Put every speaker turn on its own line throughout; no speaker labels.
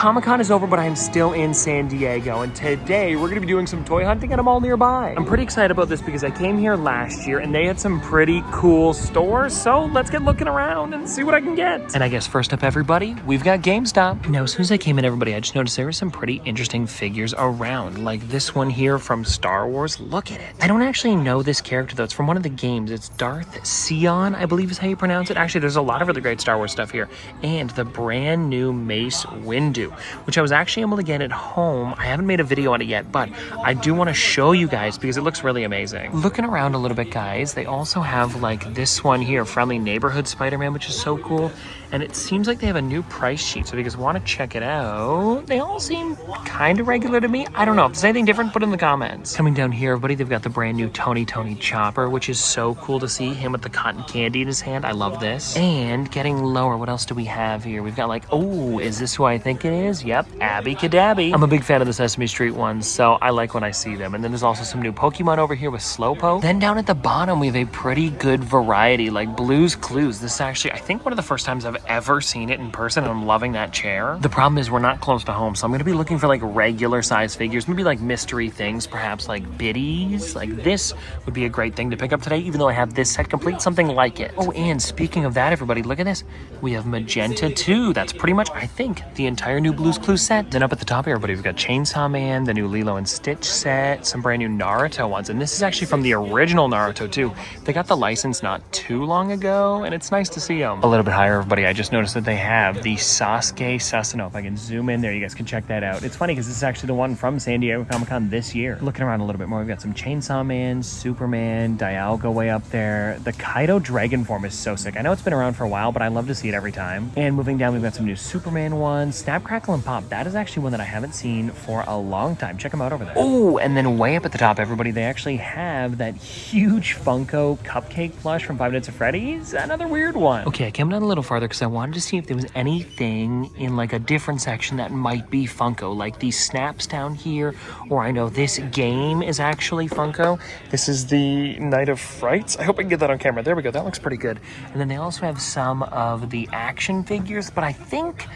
Comic-Con is over, but I'm still in San Diego, and today we're gonna be doing some toy hunting at a mall nearby. I'm pretty excited about this because I came here last year and they had some pretty cool stores, so let's get looking around and see what I can get. And I guess first up, everybody, we've got GameStop. Now, as soon as I came in, everybody, I just noticed there were some pretty interesting figures around, like this one here from Star Wars. Look at it. I don't actually know this character, though. It's from one of the games. It's Darth Sion, I believe is how you pronounce it. Actually, there's a lot of really great Star Wars stuff here. And the brand new Mace Windu, which I was actually able to get at home. I haven't made a video on it yet, but I do want to show you guys because it looks really amazing. Looking around a little bit, guys, they also have like this one here, Friendly Neighborhood Spider-Man, which is so cool. And it seems like they have a new price sheet, so if you guys want to check it out, they all seem kind of regular to me. I don't know. If there's anything different, put it in the comments. Coming down here, everybody, they've got the brand new Tony Chopper, which is so cool to see. Him with the cotton candy in his hand. I love this. And getting lower, what else do we have here? We've got like, oh, is this who I think it is? Yep, Abby Cadabby. I'm a big fan of the Sesame Street ones, so I like when I see them. And then there's also some new Pokemon over here with Slowpoke. Then down at the bottom, we have a pretty good variety, like Blue's Clues. This is actually, I think, one of the first times I've ever seen it in person, and I'm loving that chair. The problem is we're not close to home, so I'm going to be looking for like regular size figures, maybe like mystery things, perhaps like biddies. Like this would be a great thing to pick up today, even though I have this set complete, something like it. Oh, and speaking of that, everybody, look at this. We have Magenta 2. That's pretty much, I think, the entire new Blue's Clues set. Then up at the top here, everybody, we've got Chainsaw Man, the new Lilo and Stitch set, some brand new Naruto ones, and this is actually from the original Naruto too. They got the license not too long ago, and it's nice to see them. A little bit higher, everybody, I just noticed that they have the Sasuke Susanoo. If I can zoom in there, you guys can check that out. It's funny because this is actually the one from San Diego Comic-Con this year. Looking around a little bit more, we've got some Chainsaw Man, Superman, Dialga way up there. The Kaido Dragon form is so sick. I know it's been around for a while, but I love to see it every time. And moving down, we've got some new Superman ones. Snap, Crackle, and Pop. That is actually one that I haven't seen for a long time. Check them out over there. Oh, and then way up at the top, everybody, they actually have that huge Funko Cupcake plush from Five Nights at Freddy's. Another weird one. Okay, I came down a little farther because I wanted to see if there was anything in like a different section that might be Funko, like these snaps down here, or I know this game is actually Funko. This is the Night of Frights. I hope I can get that on camera. There we go. That looks pretty good. And then they also have some of the action figures, but I think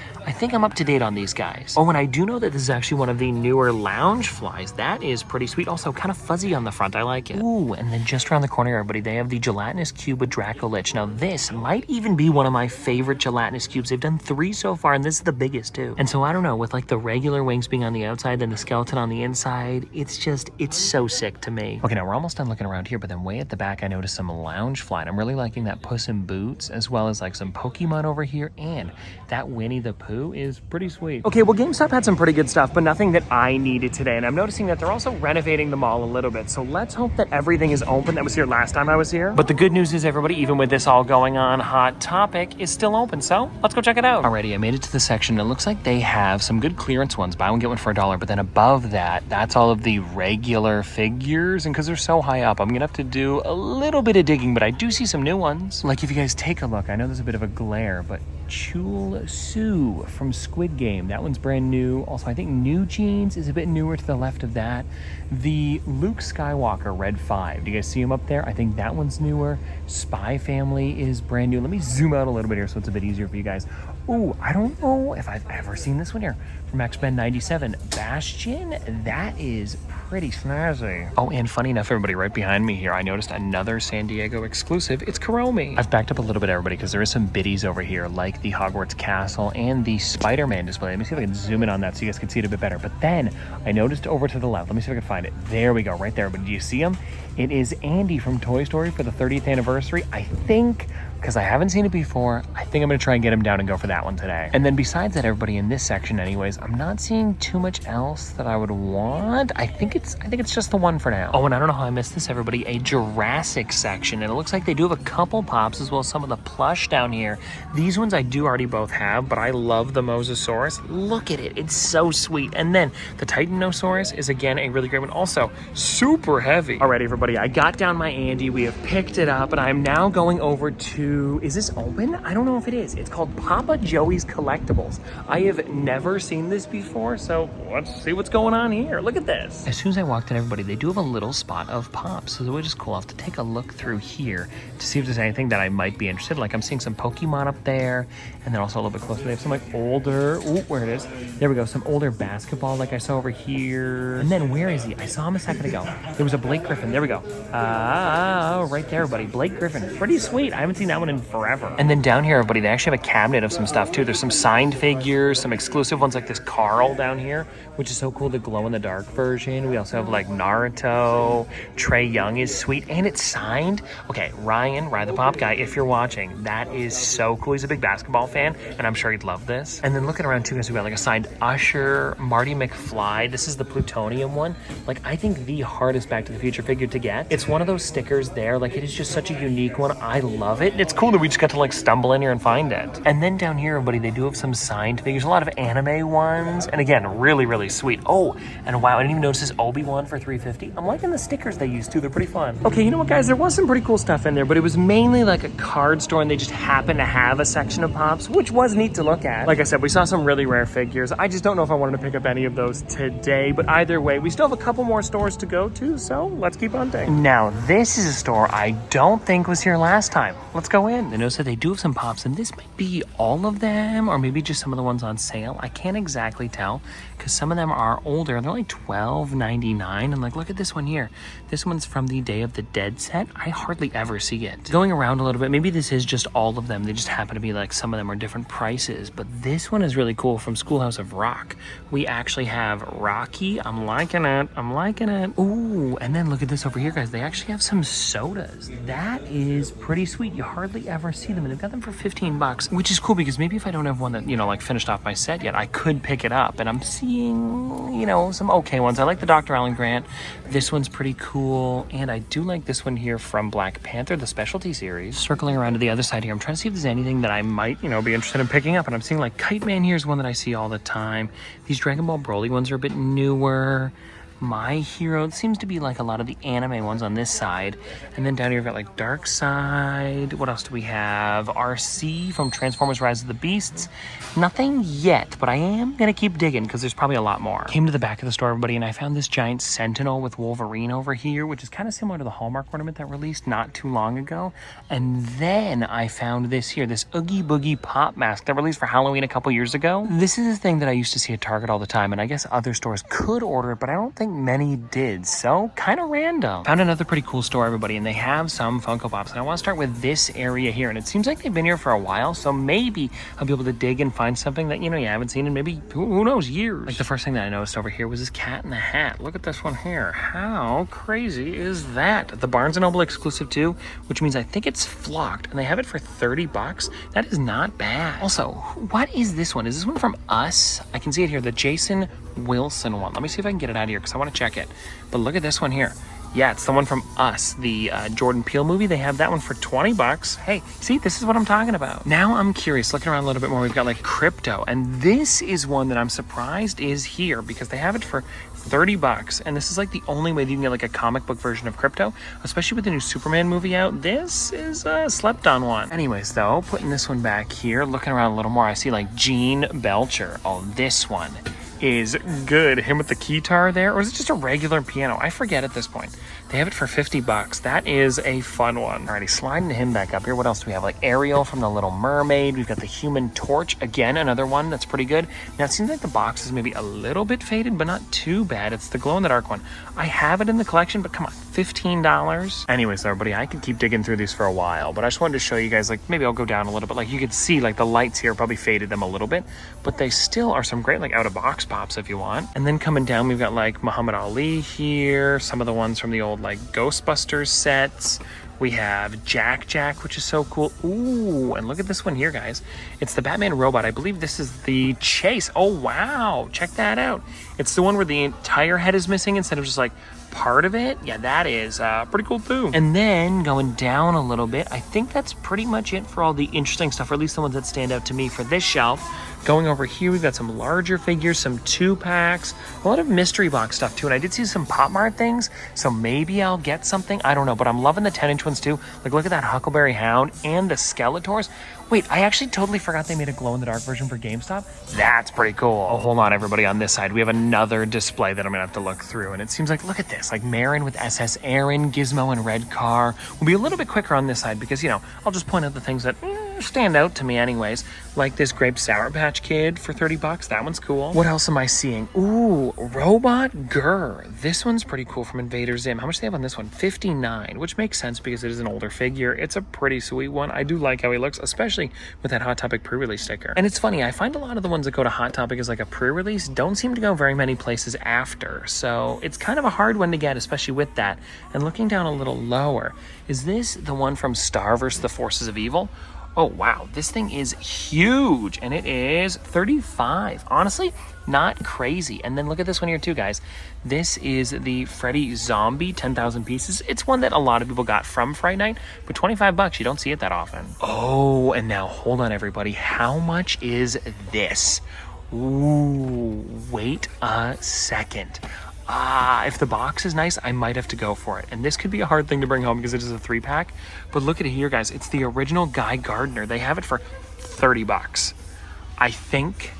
I'm up to date on these guys. Oh, and I do know that this is actually one of the newer lounge flies. That is pretty sweet. Also kind of fuzzy on the front. I like it. Ooh, and then just around the corner, everybody, they have the gelatinous cube with Draco Lich. Now this might even be one of my favorite gelatinous cubes. They've done 3 so far, and this is the biggest too. And so I don't know, with like the regular wings being on the outside, then the skeleton on the inside, it's so sick to me. Okay, now we're almost done looking around here, but then way at the back, I noticed some lounge fly, and I'm really liking that Puss in Boots, as well as like some Pokemon over here, and that Winnie the Pooh is pretty sweet. Okay, well, GameStop had some pretty good stuff, but nothing that I needed today, and I'm noticing that they're also renovating the mall a little bit, so let's hope that everything is open that was here last time I was here. But the good news is, everybody, even with this all going on, Hot Topic is still open, so let's go check it out. Alrighty, I made it to the section. It looks like they have some good clearance ones. Buy one, get one for $1, but then above that, that's all of the regular figures, and because they're so high up, I'm gonna have to do a little bit of digging, but I do see some new ones. Like if you guys take a look, I know there's a bit of a glare, but Chul Sue from Squid Game, that one's brand new. Also, I think New Jeans is a bit newer to the left of that. The Luke Skywalker Red 5, do you guys see him up there? I think that one's newer. Spy Family is brand new. Let me zoom out a little bit here so it's a bit easier for you guys. Ooh, I don't know if I've ever seen this one here. From X-Men 97, Bastion, that is pretty snazzy. Oh, and funny enough, everybody, right behind me here, I noticed another San Diego exclusive. It's Kuromi. I've backed up a little bit, everybody, because there is some biddies over here, like the Hogwarts Castle and the Spider-Man display. Let me see if I can zoom in on that so you guys can see it a bit better. But then I noticed over to the left. Let me see if I can find it. There we go, right there. But do you see him? It is Andy from Toy Story for the 30th anniversary. I think, because I haven't seen it before, I think I'm going to try and get him down and go for that one today. And then besides that, everybody, in this section anyways, I'm not seeing too much else that I would want. I think it's just the one for now. Oh, and I don't know how I missed this, everybody, a Jurassic section. And it looks like they do have a couple pops as well as some of the plush down here. These ones I do already both have, but I love the Mosasaurus. Look at it. It's so sweet. And then the Titanosaurus is, again, a really great one. Also, super heavy. All right, everybody, I got down my Andy. We have picked it up, and I'm now going over to to, is this open? I don't know if it is. It's called Papa Joey's Collectibles. I have never seen this before, so let's see what's going on here. Look at this. As soon as I walked in, everybody, they do have a little spot of Pops, so which is cool. I'll have to take a look through here to see if there's anything that I might be interested in. Like I'm seeing some Pokemon up there, and then also a little bit closer, they have some like older, ooh, where it is. There we go, some older basketball like I saw over here. And then where is he? I saw him a second ago. There was a Blake Griffin, there we go. Right there, buddy, Blake Griffin. Pretty sweet, I haven't seen that one in forever. And then down here, everybody, they actually have a cabinet of some stuff too. There's some signed figures, some exclusive ones like this Carl down here, which is so cool, the glow-in-the-dark version. We also have like Naruto, Trey Young is sweet, and it's signed. Okay, Ryan the Pop Guy, if you're watching, that is so cool. He's a big basketball fan, and I'm sure he'd love this. And then looking around too, guys, we got like a signed Usher, Marty McFly. This is the plutonium one. Like, I think the hardest Back to the Future figure to get. It's one of those stickers there. Like, it is just such a unique one. I love it. It's cool that we just got to like stumble in here and find it. And then down here, everybody, they do have some signed figures, a lot of anime ones, and again, really, really sweet. Oh, and wow, I didn't even notice this Obi-Wan for $3.50. I'm liking the stickers they used too. They're pretty fun. Okay, you know what, guys? There was some pretty cool stuff in there, but it was mainly like a card store, and they just happened to have a section of Pops, which was neat to look at. Like I said, we saw some really rare figures. I just don't know if I wanted to pick up any of those today, but either way, we still have a couple more stores to go to, so let's keep hunting. Now, this is a store I don't think was here last time. Let's go in. I noticed that they do have some Pops, and this might be all of them, or maybe just some of the ones on sale. I can't exactly tell, because some of them are older. They're like $12.99, and like, look at this one here. This one's from the Day of the Dead set. I hardly ever see it. Going around a little bit, maybe this is just all of them. They just happen to be like, some of them are different prices, but this one is really cool from Schoolhouse of Rock. We actually have Rocky. I'm liking it. I'm liking it. Ooh, and then look at this over here, guys. They actually have some sodas. That is pretty sweet. You hardly ever see them, and they've got them for 15 bucks, which is cool because maybe if I don't have one that, you know, like finished off my set yet, I could pick it up. And I'm seeing, you know, some okay ones. I like the Dr. Alan Grant. This one's pretty cool, and I do like this one here from Black Panther, the specialty series. Circling around to the other side here, I'm trying to see if there's anything that I might, you know, be interested in picking up. And I'm seeing like Kite Man here is one that I see all the time. These Dragon Ball Broly ones are a bit newer. My Hero, it seems to be like a lot of the anime ones on this side. And then down here we've got like Dark Side. What else do we have? RC from Transformers Rise of the Beasts. Nothing yet, but I am gonna keep digging because there's probably a lot more. Came to the back of the store, everybody, and I found this giant Sentinel with Wolverine over here, which is kind of similar to the Hallmark ornament that released not too long ago. And then I found this here, this Oogie Boogie Pop mask that released for Halloween a couple years ago. This is a thing that I used to see at Target all the time, and I guess other stores could order it, but I don't think many did, so kind of random. Found another pretty cool store, everybody, and they have some Funko Pops, and I want to start with this area here, and it seems like they've been here for a while, so maybe I'll be able to dig and find something that, you know, you haven't seen in maybe, who knows, years. Like the first thing that I noticed over here was this Cat in the Hat. Look at this one here. How crazy is that? The Barnes & Noble exclusive too, which means I think it's flocked, and they have it for 30 bucks. That is not bad. Also, what is this one? Is this one from Us? I can see it here, the Jason Wilson one. Let me see if I can get it out of here because I want to check it. But look at this one here. Yeah, it's the one from Us, the Jordan Peele movie. They have that one for 20 bucks. Hey, see, this is what I'm talking about. Now I'm curious, looking around a little bit more, we've got like Crypto, and this is one that I'm surprised is here because they have it for 30 bucks, and this is like the only way that you can get like a comic book version of Crypto, especially with the new Superman movie out. This is a slept on one. Anyways, though, putting this one back here, looking around a little more, I see like Gene Belcher. Oh, this one is good. Him with the guitar there, or is it just a regular piano? I forget at this point. They have it for 50 bucks. That is a fun one. Alrighty, sliding him back up here. What else do we have? Like Ariel from The Little Mermaid. We've got the Human Torch. Again, another one that's pretty good. Now, it seems like the box is maybe a little bit faded, but not too bad. It's the glow-in-the-dark one. I have it in the collection, but come on, $15. Anyways, everybody, I could keep digging through these for a while, but I just wanted to show you guys, like, maybe I'll go down a little bit. Like, you could see, like, the lights here probably faded them a little bit, but they still are some great, like, out-of-box pops if you want. And then coming down, we've got, like, Muhammad Ali here, some of the ones from the old, like, Ghostbusters sets. We have Jack, which is so cool. Ooh, and look at this one here, guys. It's the Batman robot. I believe this is the Chase. Oh, wow. Check that out. It's the one where the entire head is missing instead of just like part of it, yeah, that is pretty cool too. And then going down a little bit, I think that's pretty much it for all the interesting stuff, or at least the ones that stand out to me for this shelf. Going over here, we've got some larger figures, some 2-packs, a lot of mystery box stuff too. And I did see some Pop Mart things, so maybe I'll get something. I don't know, but I'm loving the 10-inch ones too. Like, look at that Huckleberry Hound and the Skeletors. Wait, I actually totally forgot they made a glow-in-the-dark version for GameStop. That's pretty cool. Oh, hold on, everybody. On this side, we have another display that I'm gonna have to look through. And it seems like, look at this, like Marin with SS Aaron, Gizmo and Red Car. We'll be a little bit quicker on this side because, you know, I'll just point out the things that stand out to me anyways. Like this grape Sour Patch Kid for 30 bucks. That one's cool. What else am I seeing? Ooh, Robot Gurr. This one's pretty cool from Invader Zim. How much do they have on this one? $59, which makes sense because it is an older figure. It's a pretty sweet one. I do like how he looks, especially with that Hot Topic pre-release sticker. And it's funny, I find a lot of the ones that go to Hot Topic as like a pre-release don't seem to go very many places after. So it's kind of a hard one to get, especially with that. And looking down a little lower, is this the one from Star vs. the Forces of Evil? Oh, wow, this thing is huge, and it is $35. Honestly, not crazy. And then look at this one here too, guys. This is the Freddy Zombie 10,000 pieces. It's one that a lot of people got from Fright Night, but 25 bucks, you don't see it that often. Oh, and now hold on, everybody. How much is this? Ooh, wait a second. If the box is nice, I might have to go for it. And this could be a hard thing to bring home because it is a 3-pack. But look at it here, guys. It's the original Guy Gardner. They have it for 30 bucks. I think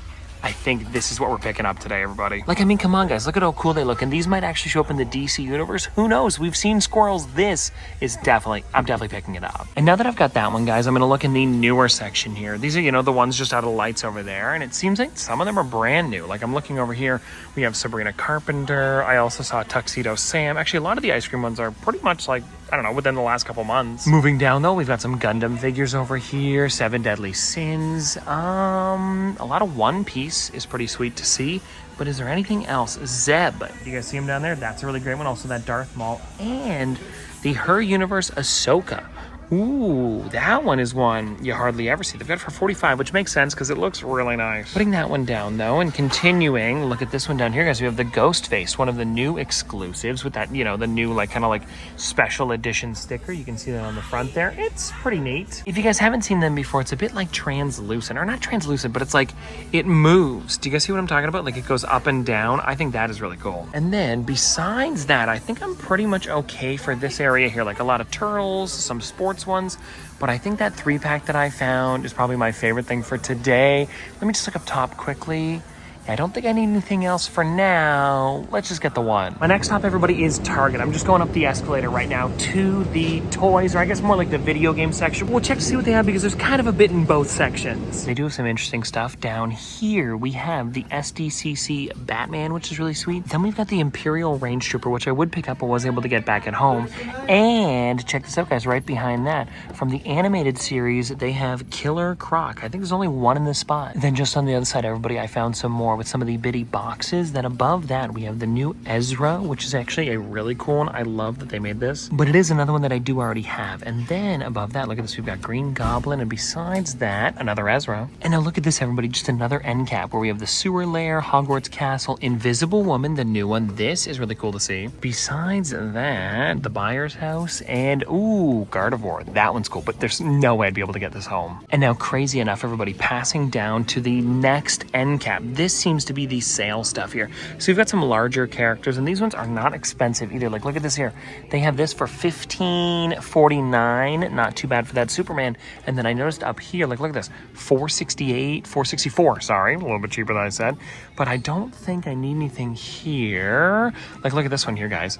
this is what we're picking up today, everybody. Like, I mean, come on, guys. Look at how cool they look. And these might actually show up in the DC universe. Who knows? We've seen squirrels. This is I'm definitely picking it up. And now that I've got that one, guys, I'm going to look in the newer section here. These are, you know, the ones just out of the lights over there. And it seems like some of them are brand new. Like, I'm looking over here. We have Sabrina Carpenter. I also saw Tuxedo Sam. Actually, a lot of the ice cream ones are pretty much like, I don't know, within the last couple months. Moving down, though, we've got some Gundam figures over here. 7 Deadly Sins. A lot of One Piece is pretty sweet to see. But is there anything else? Zeb. You guys see him down there? That's a really great one. Also, that Darth Maul. And the Her Universe Ahsoka. Ooh, that one is one you hardly ever see. They've got it for 45, which makes sense because it looks really nice. Putting that one down, though, and continuing, look at this one down here, guys. We have the Ghost Face, one of the new exclusives with that, you know, the new, like, kind of like special edition sticker. You can see that on the front there. It's pretty neat. If you guys haven't seen them before, it's a bit like translucent, or not translucent, but it's like it moves. Do you guys see what I'm talking about? Like, it goes up and down. I think that is really cool. And then besides that, I think I'm pretty much okay for this area here. Like a lot of turtles, some sports ones, but I think that 3-pack that I found is probably my favorite thing for today. Let me just look up top quickly. I don't think I need anything else for now. Let's just get the one. My next stop, everybody, is Target. I'm just going up the escalator right now to the toys, or I guess more like the video game section. We'll check to see what they have because there's kind of a bit in both sections. They do have some interesting stuff. Down here, we have the SDCC Batman, which is really sweet. Then we've got the Imperial Range Trooper, which I would pick up but was able to get back at home. And check this out, guys, right behind that. From the animated series, they have Killer Croc. I think there's only one in this spot. Then just on the other side, everybody, I found some more with some of the bitty boxes. Then above that, we have the new Ezra, which is actually a really cool one. I love that they made this, but it is another one that I do already have. And then above that, look at this, we've got Green Goblin, and besides that, another Ezra. And now look at this, everybody, just another end cap where we have the Sewer Lair, Hogwarts Castle, Invisible Woman, the new one. This is really cool to see. Besides that, the Buyer's House, and ooh, Gardevoir. That one's cool, but there's no way I'd be able to get this home. And now, crazy enough, everybody, passing down to the next end cap. This seems to be the sale stuff here. So we've got some larger characters, and these ones are not expensive either. Like, look at this here. They have this for $15.49. Not too bad for that Superman. And then I noticed up here, like, look at this, $464, sorry, a little bit cheaper than I said. But I don't think I need anything here. Like, look at this one here, guys.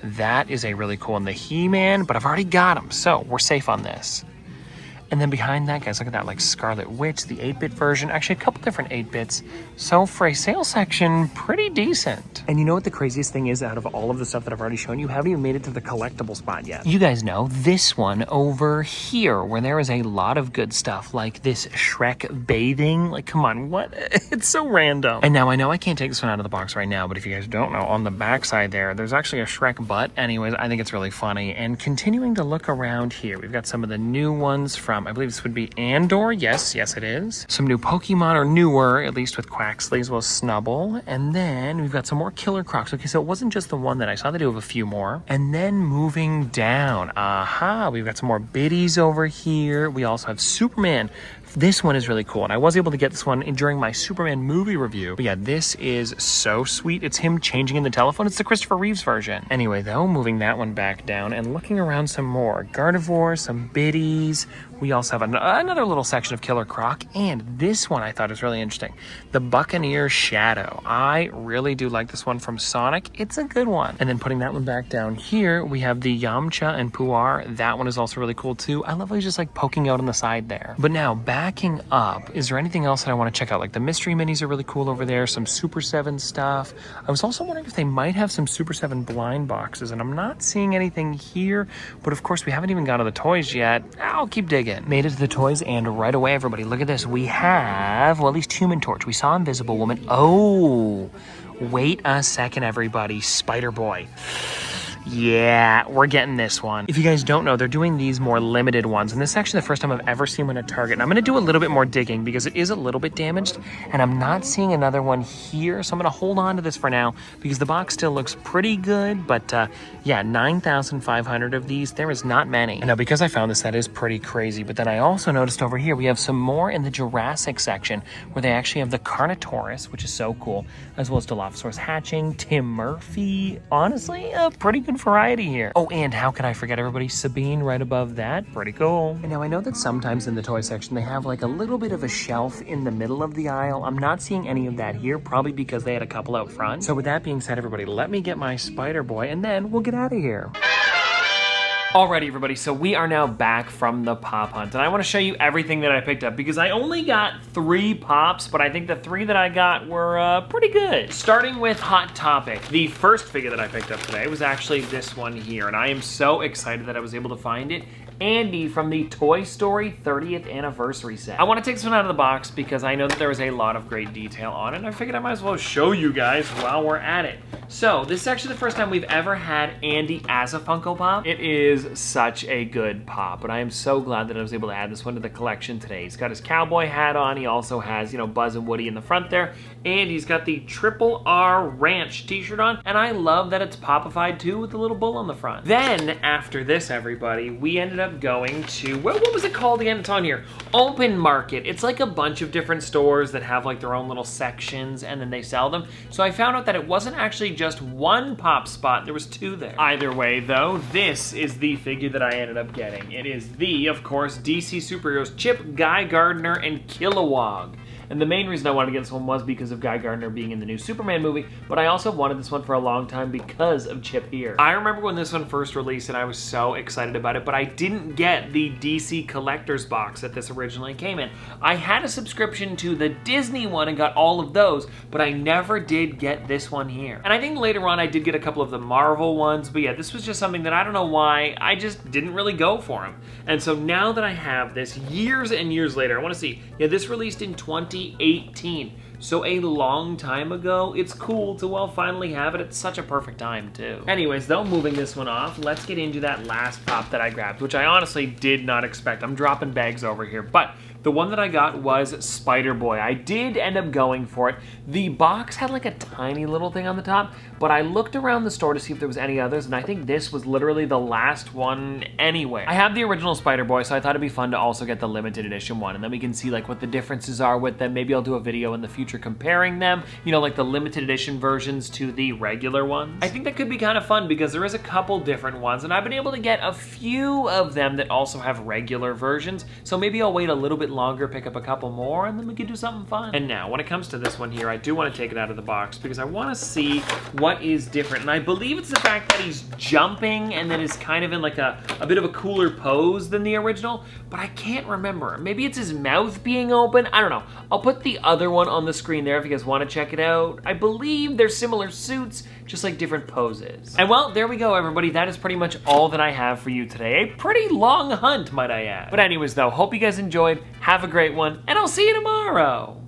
That is a really cool one, the He-Man, but I've already got him, so we're safe on this. And then behind that, guys, look at that, like Scarlet Witch, the 8-bit version. Actually, a couple different 8-bits. So for a sale section, pretty decent. And you know what the craziest thing is out of all of the stuff that I've already shown you? Haven't even made it to the collectible spot yet. You guys know this one over here, where there is a lot of good stuff, like this Shrek bathing. Like, come on, what? It's so random. And now I know I can't take this one out of the box right now, but if you guys don't know, on the back side there's actually a Shrek butt. Anyways, I think it's really funny. And continuing to look around here, we've got some of the new ones from I believe this would be Andor. Yes, it is. Some new Pokemon, or newer, at least with Quaxley, as well as Snubble. And then we've got some more Killer Crocs. Okay, so it wasn't just the one that I saw. They do have a few more. And then moving down, we've got some more biddies over here. We also have Superman. This one is really cool, and I was able to get this one during my Superman movie review. But yeah, this is so sweet. It's him changing in the telephone. It's the Christopher Reeves version. Anyway, though, moving that one back down and looking around some more. Gardevoir, some biddies. We also have another little section of Killer Croc, and this one I thought was really interesting. The Buccaneer Shadow. I really do like this one from Sonic. It's a good one. And then putting that one back down here, we have the Yamcha and Puar. That one is also really cool too. I love how he's just like poking out on the side there. But now, backing up, is there anything else that I want to check out? Like the mystery minis are really cool over there, some Super 7 stuff. I was also wondering if they might have some Super 7 blind boxes, and I'm not seeing anything here, but of course we haven't even got to the toys yet. I'll keep digging. Made it to the toys, and right away, everybody, look at this. We have, well, at least Human Torch. We saw Invisible Woman. Oh, wait a second, everybody. Spider-Boy. Yeah, we're getting this one. If you guys don't know, they're doing these more limited ones, and this is actually the first time I've ever seen one at Target. And I'm going to do a little bit more digging because it is a little bit damaged, and I'm not seeing another one here, so I'm going to hold on to this for now because the box still looks pretty good. But yeah, 9,500 of these. There is not many. And now, because I found this, that is pretty crazy. But then I also noticed over here we have some more in the Jurassic section where they actually have the Carnotaurus, which is so cool, as well as Dilophosaurus hatching, Tim Murphy. Honestly, a pretty good variety here. Oh, and how can I forget everybody? Sabine right above that. Pretty cool. And now I know that sometimes in the toy section they have like a little bit of a shelf in the middle of the aisle. I'm not seeing any of that here, probably because they had a couple out front. So with that being said, everybody, let me get my Spider-Boy and then we'll get out of here. Alrighty, everybody, so we are now back from the pop hunt, and I want to show you everything that I picked up because I only got 3 pops, but I think the 3 that I got were pretty good. Starting with Hot Topic, the first figure that I picked up today was actually this one here, and I am so excited that I was able to find it. Andy from the Toy Story 30th anniversary set. I want to take this one out of the box because I know that there was a lot of great detail on it, and I figured I might as well show you guys while we're at it. So, this is actually the first time we've ever had Andy as a Funko Pop. It is such a good pop, but I am so glad that I was able to add this one to the collection today. He's got his cowboy hat on, he also has, you know, Buzz and Woody in the front there, and he's got the Triple R Ranch t-shirt on, and I love that it's popified too with the little bull on the front. Then, after this, everybody, we ended up going to, well, what was it called again? It's on here. Open Market. It's like a bunch of different stores that have like their own little sections and then they sell them. So I found out that it wasn't actually just one pop spot, there was 2 there. Either way though, this is the figure that I ended up getting. It is the, of course, DC Superheroes Chip, Guy Gardner, and Kilowog. And the main reason I wanted to get this one was because of Guy Gardner being in the new Superman movie, but I also wanted this one for a long time because of Chip here. I remember when this one first released and I was so excited about it, but I didn't get the DC Collector's box that this originally came in. I had a subscription to the Disney one and got all of those, but I never did get this one here. And I think later on I did get a couple of the Marvel ones, but yeah, this was just something that I don't know why, I just didn't really go for them. And so now that I have this, years and years later, I want to see, yeah, this released in 2018. So a long time ago, it's cool to, well, finally have it at such a perfect time too. Anyways, though, moving this one off, let's get into that last pop that I grabbed, which I honestly did not expect. I'm dropping bags over here, but the one that I got was Spider-Boy. I did end up going for it. The box had like a tiny little thing on the top, but I looked around the store to see if there was any others, and I think this was literally the last one anyway. I have the original Spider-Boy, so I thought it'd be fun to also get the limited edition one, and then we can see like what the differences are with them. Maybe I'll do a video in the future comparing them, you know, like the limited edition versions to the regular ones. I think that could be kind of fun because there is a couple different ones, and I've been able to get a few of them that also have regular versions, so maybe I'll wait a little bit longer, pick up a couple more, and then we can do something fun. And now, when it comes to this one here, I do want to take it out of the box because I want to see what is different. And I believe it's the fact that he's jumping and then is kind of in like a bit of a cooler pose than the original, but I can't remember. Maybe it's his mouth being open? I don't know. I'll put the other one on the screen there if you guys want to check it out. I believe they're similar suits, just like different poses. And well, there we go, everybody. That is pretty much all that I have for you today. A pretty long hunt, might I add. But anyways, though, hope you guys enjoyed. Have a great one, and I'll see you tomorrow.